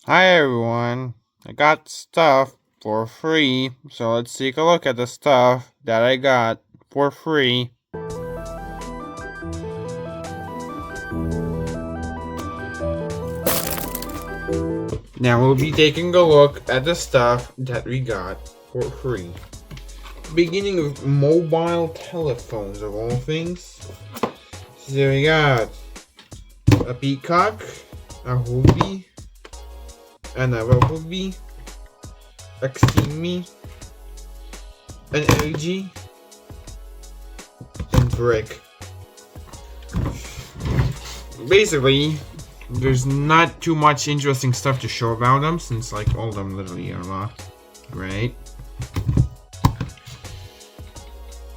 Hi everyone, I got stuff for free, so let's take a look at the stuff that I got for free. Now we'll be taking a look at the stuff that we got for free. Beginning with mobile telephones of all things. So we got a peacock, a hoopy, another hoopy, a Ximi, an LG, and brick. Basically, there's not too much interesting stuff to show about them since like all of them literally are locked. Great.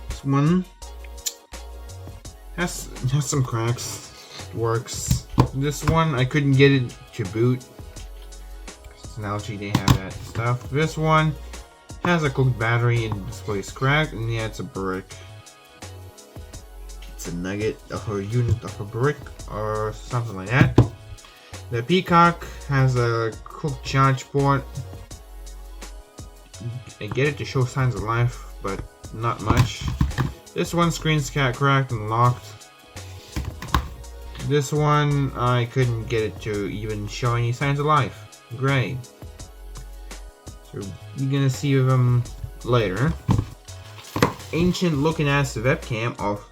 This one has some cracks. Works. This one I couldn't get it to boot. It's an LG, they have that stuff. This one has a cooked battery and the display is cracked, and yeah, it's a brick. It's a nugget of a unit of a brick or something like that. The peacock has a cooked charge port. I get it to show signs of life, but not much. This one screen's cracked and locked. This one I couldn't get it to even show any signs of life. Great. So you're gonna see them later. Ancient looking ass webcam of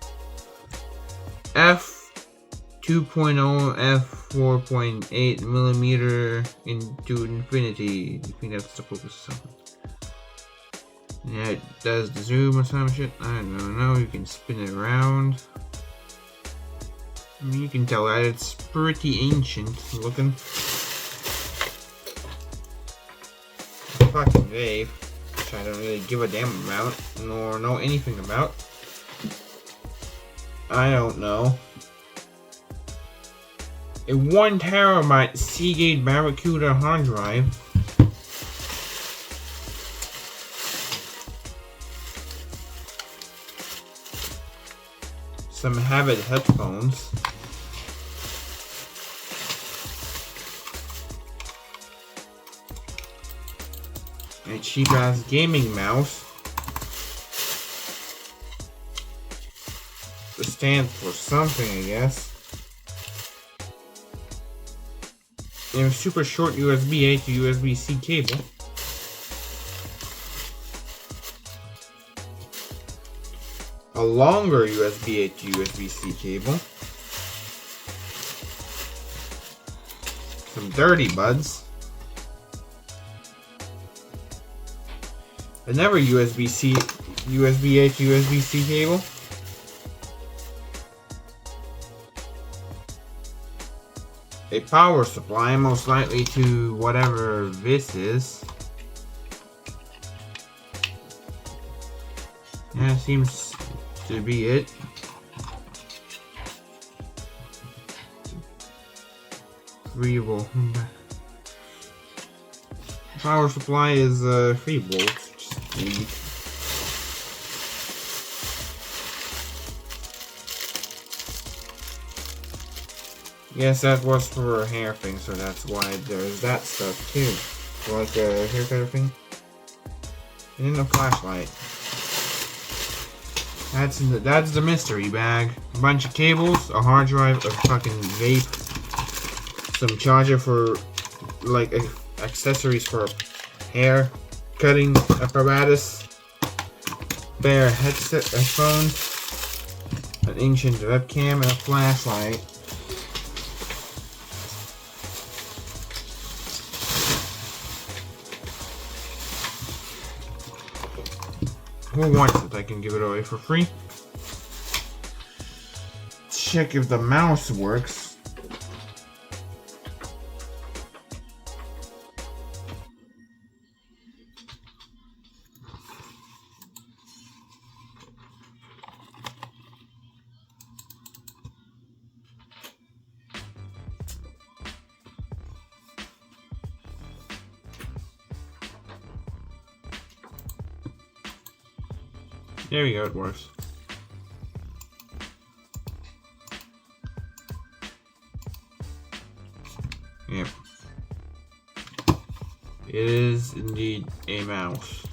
f2.0 f4.8 millimeter into infinity. I think that's the focus or something. Yeah, it does the zoom or some shit. I don't know. You can spin it around. I mean, you can tell that it's pretty ancient looking. Fucking vape, which I don't really give a damn about, nor know anything about. I don't know. A 1 terabyte Seagate Barracuda hard drive. Some Habit headphones. A cheap ass gaming mouse. The stand for something, I guess. And a super short USB-A to USB-C cable. A longer USB-A to USB-C cable. Some dirty buds. Another USB-A to USB-C cable. A power supply, most likely to whatever this is. Yeah, seems to be it. Variable. Power supply is 3 volts. Yes, that was for a hair thing, so that's why there's that stuff too. So like a hair cutter thing. And then a flashlight. That's the mystery bag. A bunch of cables, a hard drive, a fucking vape, some charger for like accessories for hair cutting apparatus, pair headphones, an ancient webcam, and a flashlight. Who wants it? I can give it away for free. Check if the mouse works. There we go, it works. Yep. It is indeed a mouse.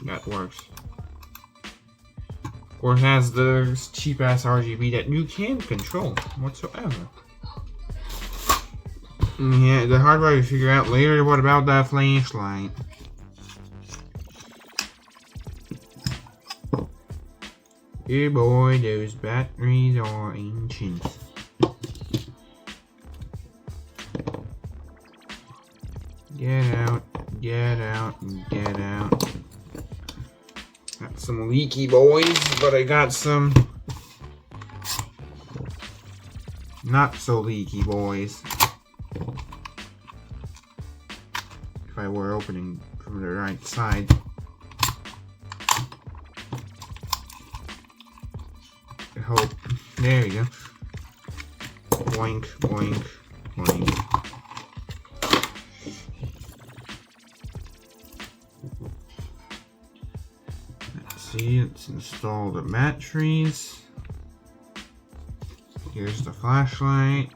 That works. Of course, it has the cheap ass RGB that you can't control whatsoever. Yeah, the hard drive to figure out later. What about that flashlight? Yeah, boy, those batteries are ancient. Get out, get out, get out. Got some leaky boys, but I got some not so leaky boys. If I were opening from the right side. I hope. There you go. Boink, boink, boink. Let's see, let's install the batteries. Here's the flashlight.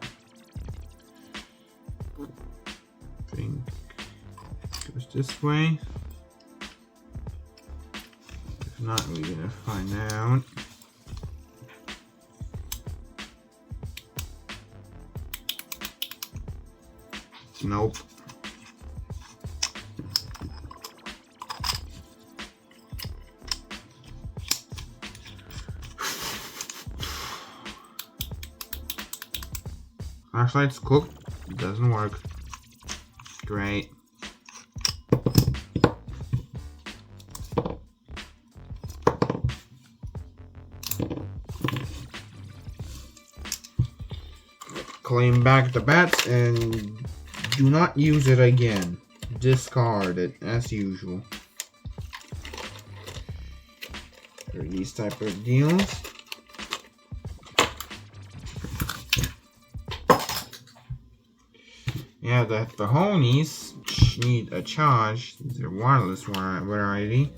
I think it goes this way. If not, we're gonna find out. Nope. Flashlight's cooked. It doesn't work. Great. Claim back the bats and do not use it again. Discard it as usual. For these type of deals. Yeah, the Pahonies need a charge. They're wireless variety.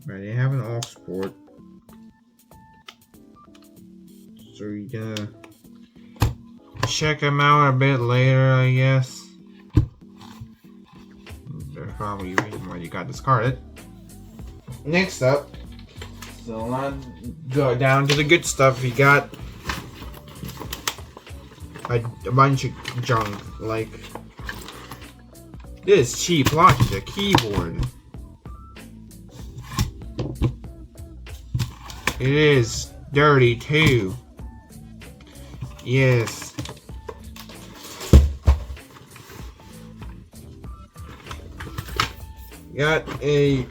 But they have an aux port. So you're gonna check them out a bit later, I guess. There's probably a reason why you got discarded. Next up, so let's go down to the good stuff. We got a bunch of junk, like this cheap Logitech keyboard. It is dirty too. Yes. Got a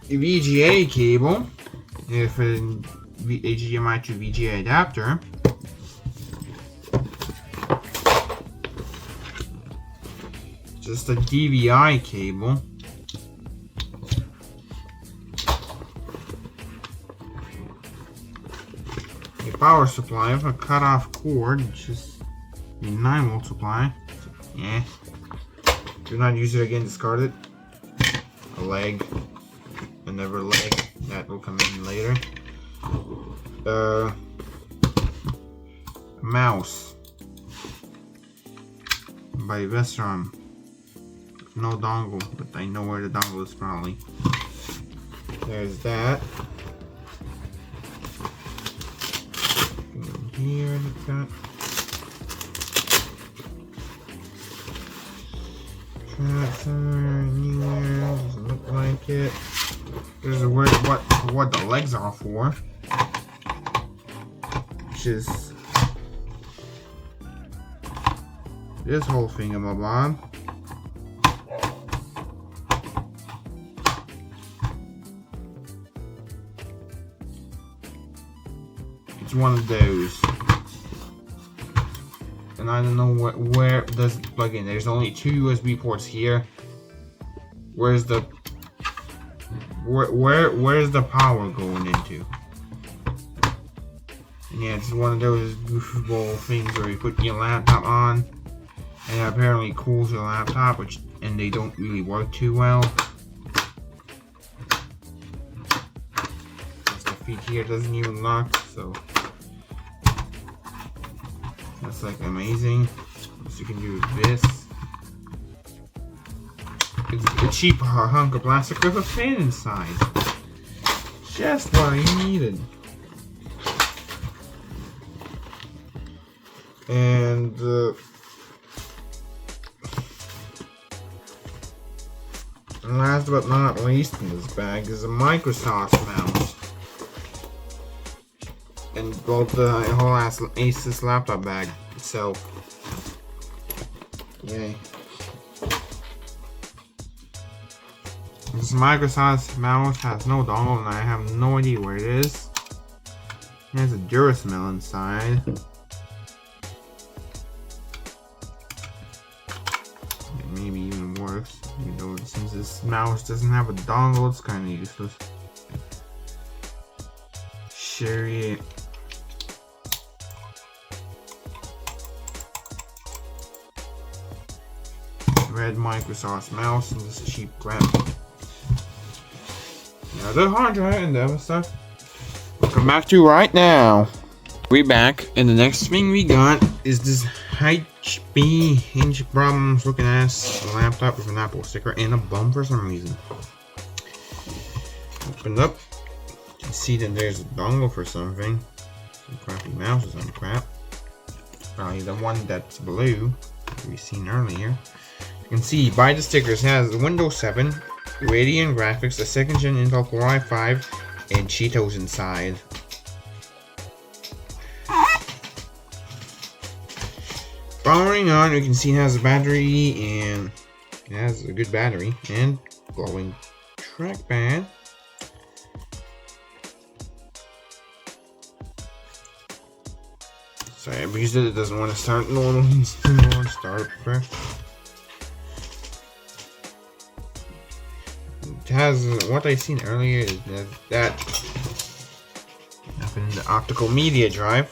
VGA cable, if a HDMI to VGA adapter. Just a DVI cable. A power supply with a cutoff cord, which is a 9-volt supply. Yeah. Do not use it again, discard it. A leg. Another leg. That will come in later. A mouse. By Vestron. No dongle, but I know where the dongle is probably. There's that. Here, we've got anywhere. Doesn't look like it. There's a word what the legs are for, which is this whole thingamabob. It's one of those. And I don't know where does it plug in. There's only 2 USB ports here. Where's the where's the power going into? And yeah, it's one of those goofball things where you put your laptop on and it apparently cools your laptop, and they don't really work too well. The feet here doesn't even lock, so That's like amazing. What you can do with this. It's a cheap hunk of plastic with a fan inside. Just what I needed. And last but not least in this bag is a Microsoft mouse. And both the whole Asus laptop bag itself. Yay. This Microsoft mouse has no dongle and I have no idea where it is. It has a Duracell inside. It maybe even worse, even though since this mouse doesn't have a dongle, it's kind of useless. Sherry. Red Microsoft mouse and this cheap crap. Now the hard drive and the other stuff we'll come back to right now. We're back, and the next thing we got is this HP hinge problems looking ass laptop with an Apple sticker and a bum for some reason. Opened up, you can see that there's a dongle for something. Some crappy mouse or some crap. Probably the one that's blue that we've seen earlier. You can see by the stickers it has Windows 7, Radeon graphics, a 2nd gen Intel Core i5, and Cheetos inside. Powering on, you can see it has a battery, and it has a good battery, and glowing trackpad. Sorry, because it doesn't want to start normal. It doesn't want to start fresh. It has what I seen earlier is that up in the optical media drive.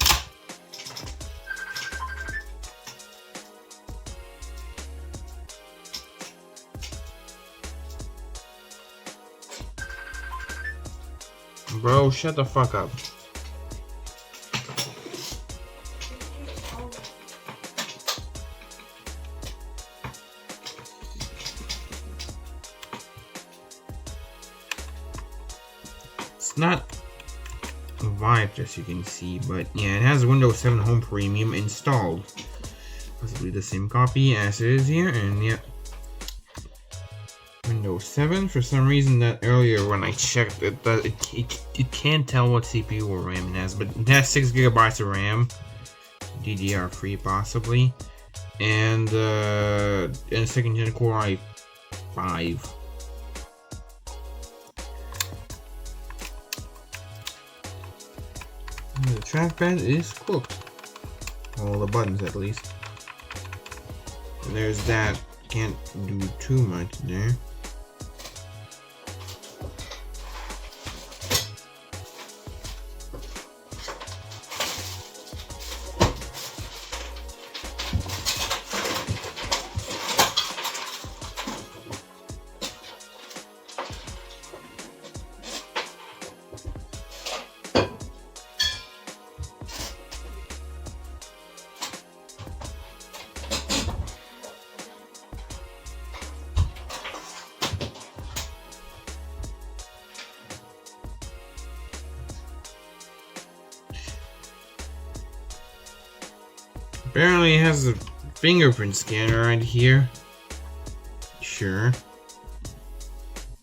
Bro, shut the fuck up. It's not Vive, as you can see, but yeah, it has Windows 7 Home Premium installed. Possibly the same copy as it is here, and yeah. Windows 7, for some reason that earlier when I checked it, it can't tell what CPU or RAM it has, but it has 6 GB of RAM, DDR3 possibly, and a 2nd gen Core i5. The trackpad is cooked. All the buttons at least. And there's that. Can't do too much there. Apparently it has a fingerprint scanner right here. Sure. It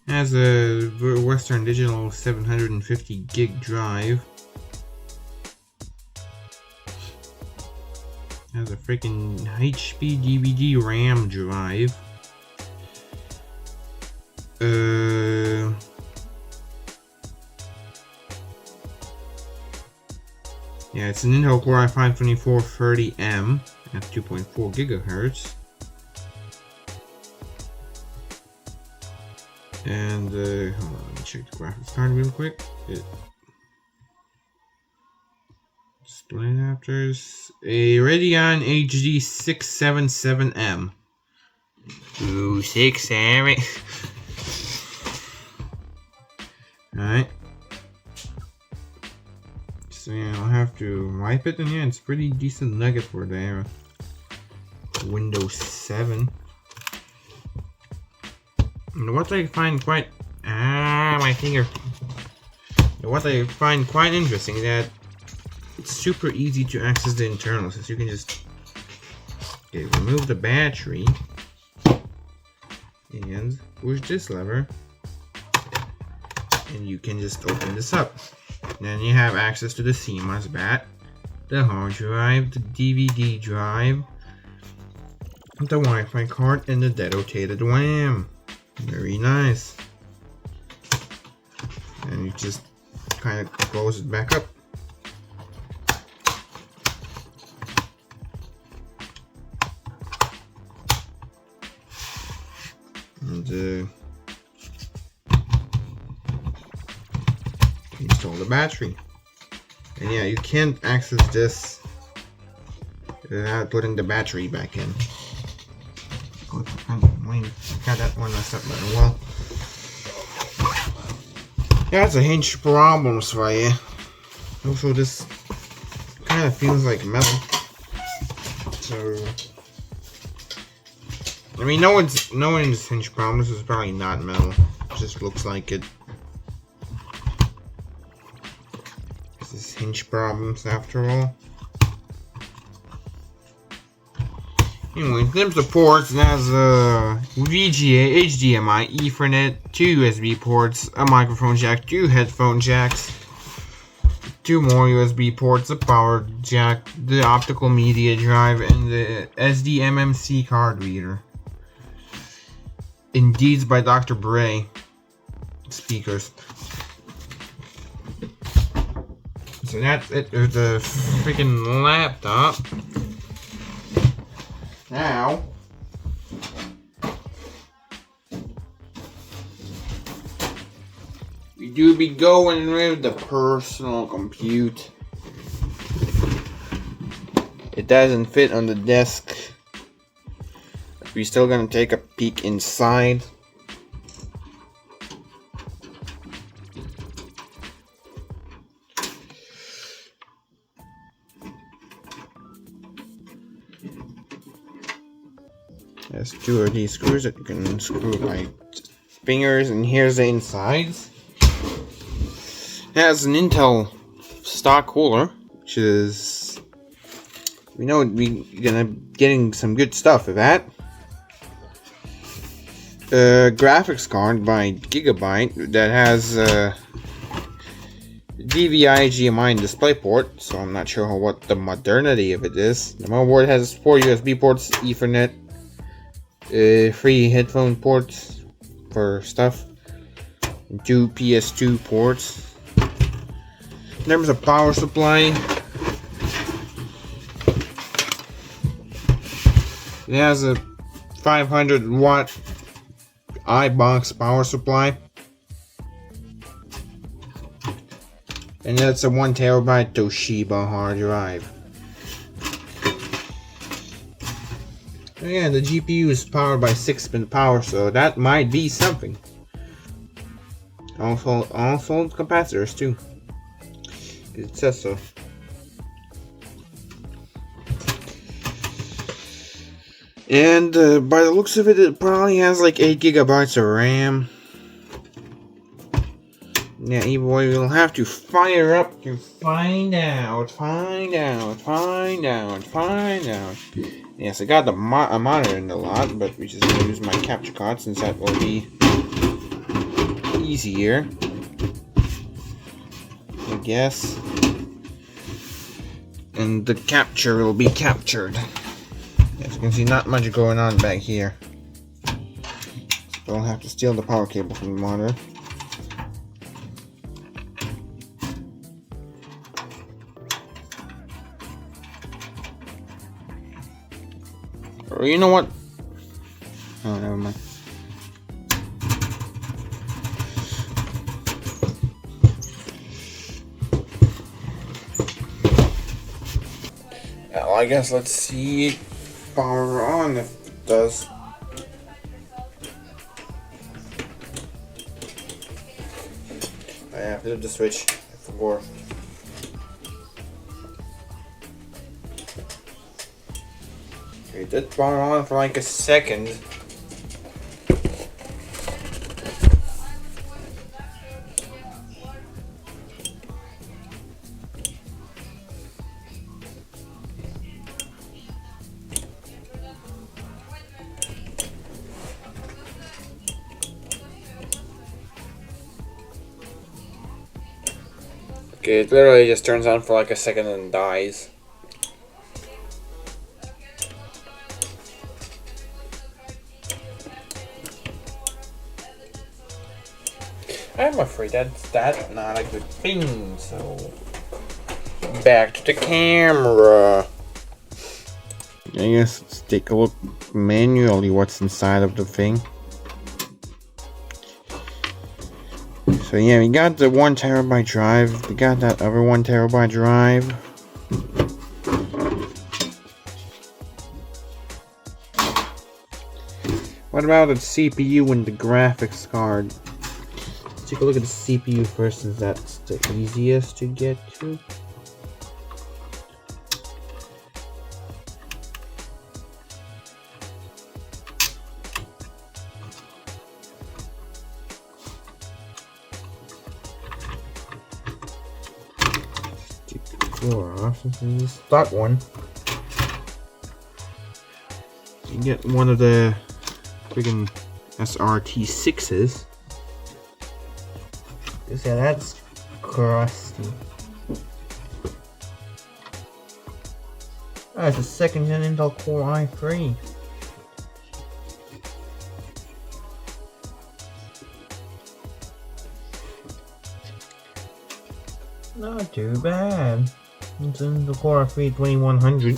has a Western Digital 750 gig drive. It has a freaking HP DVD RAM drive. Yeah, it's an Intel Core i5 2430M at 2.4 GHz. And, hold on, let me check the graphics card real quick. Display adapters. A Radeon HD 677M. 267. So yeah, I'll have to wipe it, and yeah, it's pretty decent nugget for there. Windows 7. And what I find quite my finger. What I find quite interesting is that it's super easy to access the internals, since you can just remove the battery and push this lever, and you can just open this up. Then you have access to the CMOS bat, the hard drive, the DVD drive, the Wi-Fi card, and the dedicated RAM. Very nice. And you just kind of close it back up. And install the battery. And yeah, you can't access this without putting the battery back in. Got that one messed up very well. Yeah, that's a hinge problems for you. Also, this kind of feels like metal. So, I mean, no one's hinge problems is probably not metal. It just looks like it. This is hinge problems after all. Anyway, in terms of ports, it has a VGA, HDMI, Ethernet, 2 USB ports, a microphone jack, 2 headphone jacks, 2 more USB ports, a power jack, the optical media drive, and the SDMMC card reader. Indeed by Dr. Bray. Speakers. So that's it. There's the freaking laptop. Now, we do be going with the personal compute. It doesn't fit on the desk. We're still gonna take a peek inside. There's 2 of these screws that you can screw by fingers, and here's the insides. It has an Intel stock cooler, which is, we know we're gonna getting some good stuff with that. A graphics card by Gigabyte that has DVI, HDMI, and DisplayPort, so I'm not sure what the modernity of it is. The motherboard has 4 USB ports, Ethernet, 3 headphone ports for stuff, and 2 PS2 ports. In terms of power supply, it has a 500 watt iBox power supply, and that's a 1 terabyte Toshiba hard drive. And yeah, the GPU is powered by 6-pin power, so that might be something. Also capacitors too. It says so. And by the looks of it, it probably has like 8 gigabytes of RAM. Yeah, boy, we'll have to fire up to find out. Yes, I got the monitor in the lot, but we just gonna use my capture card since that will be easier, I guess. And the capture will be captured. As you can see, not much going on back here. So I'll have to steal the power cable from the monitor. Or you know what? Oh, never mind. Well, I guess let's see. Power on if it does. I have to do the switch. I forgot. Okay, that went on for like a second. Okay, it literally just turns on for like a second and dies. I'm afraid that's not a good thing, so back to the camera. I guess let's take a look manually what's inside of the thing. So yeah, we got the 1 terabyte drive. We got that other 1 terabyte drive. What about the CPU and the graphics card? Let's take a look at the CPU first, since that's the easiest to get to. Stock one. You get one of the freaking SRT6s. Yeah, that's crusty. Oh, it's a 2nd gen Intel Core i3. Not too bad. It's in the Core i3 2100.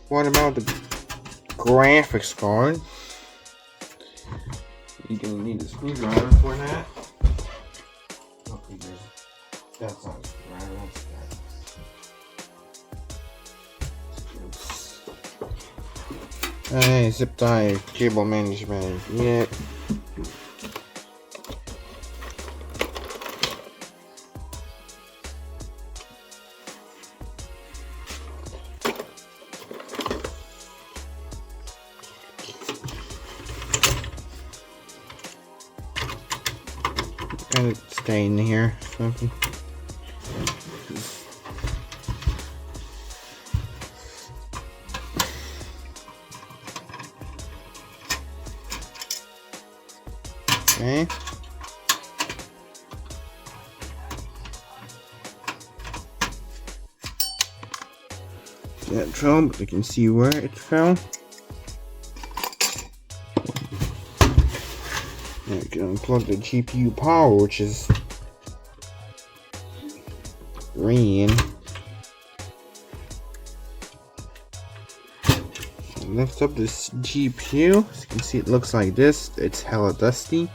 What about the graphics card? You're gonna need a screwdriver for that. Okay, that's not a screwdriver, that's that. Hey, zip tie, cable management, yeah. Kind of stay in here, something. Okay. That fell, but you can see where it fell. Now you can unplug the GPU power, which is green. And lift up this GPU. As you can see, it looks like this. It's hella dusty.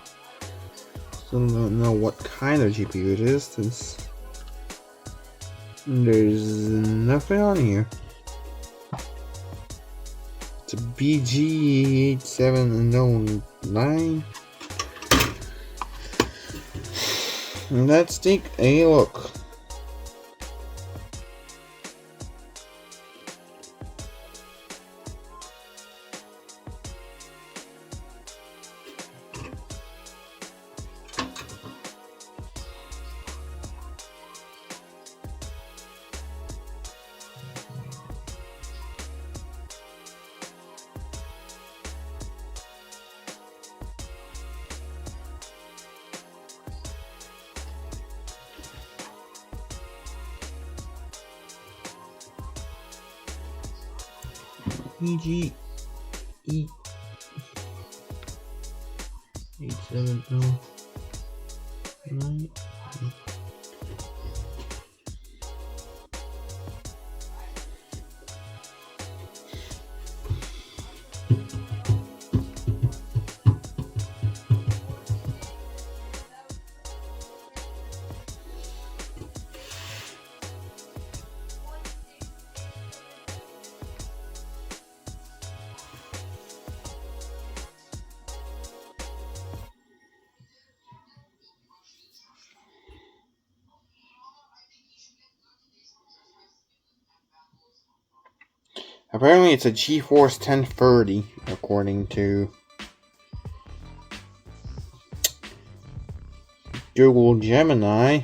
Still don't know what kind of GPU it is, since there's nothing on here. It's a BG8709. Let's take a look. PG 8709. Apparently it's a GeForce 1030, according to Google Gemini.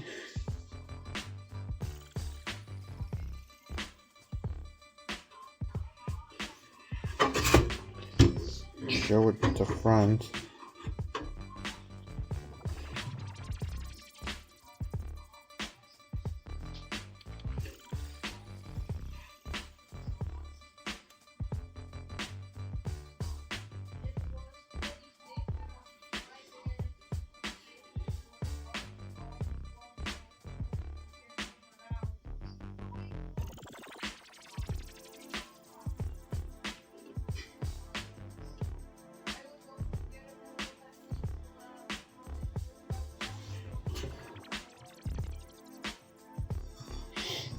Show it at the front.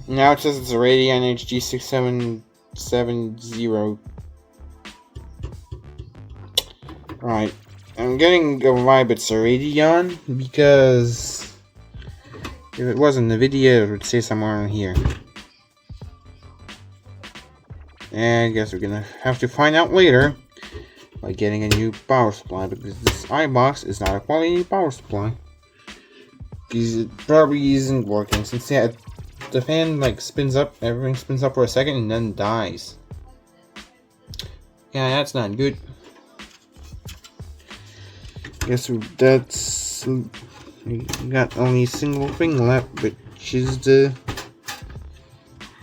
Now it says it's a Radeon HD 6770. Right. I'm getting a vibe it's a Radeon because if it wasn't the video, it would say somewhere on here. And I guess we're gonna have to find out later by getting a new power supply, because this iBox is not a quality power supply. Because it probably isn't working, since the fan like spins up, everything spins up for a second and then dies. Yeah, that's not good. Guess that's, we got only a single thing left, which is the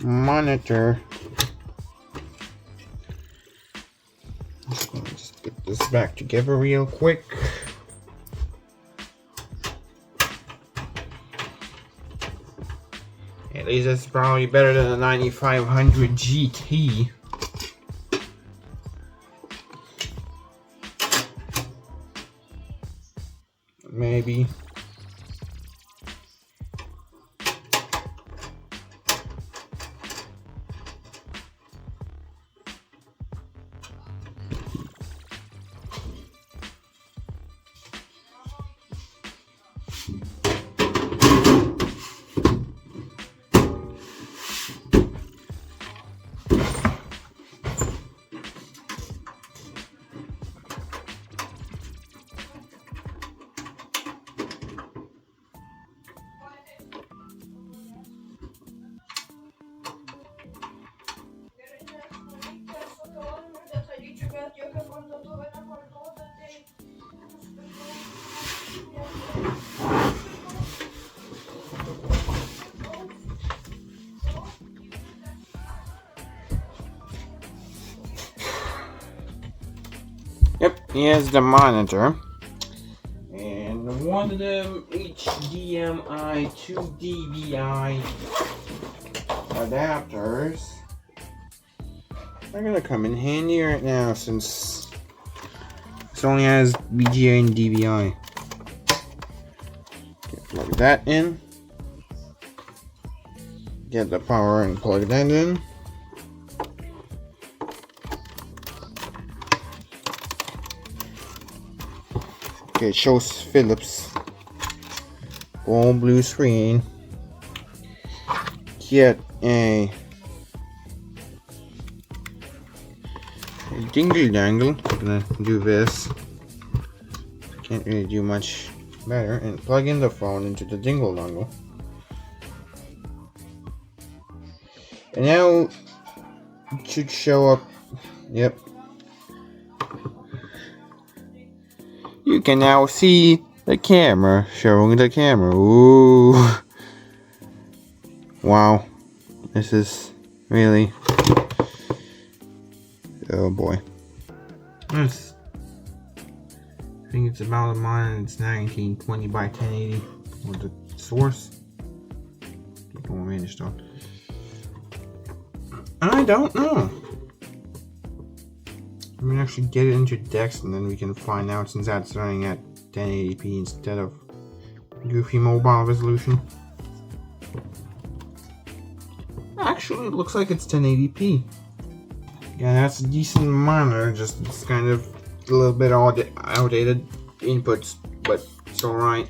monitor. Just put this back together real quick. At least it's probably better than the 9500 GT. Maybe. Yep, here's the monitor. And one of them HDMI to DVI adapters are gonna come in handy right now, since this only has VGA and DVI. Okay, plug that in. Get the power and plug that in. Okay, it shows Philips. Full blue screen. Get a dingle dangle. I'm gonna do this. Can't really do much better. And plug in the phone into the dingle dongle. And now it should show up. Yep. You can now see the camera, showing the camera. Ooh. Wow. This is really... Oh boy. Yes. I think it's about a mine. It's 1920 by 1080 with the source. Keep on managed on. I don't know. I'm gonna actually get it into Dex and then we can find out, since that's running at 1080p instead of goofy mobile resolution. Actually, it looks like it's 1080p. Yeah, that's a decent monitor, just it's kind of a little bit outdated inputs, but it's alright.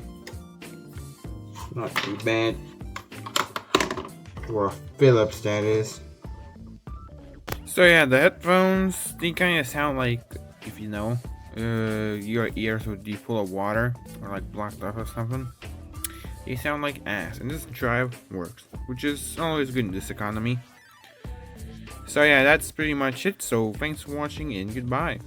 Not too bad. For a Philips, that is. So yeah, the headphones, they kind of sound like, if you know, your ears would be full of water or like blocked off or something. They sound like ass, and this drive works, which is always good in this economy. So yeah, that's pretty much it. So thanks for watching and goodbye.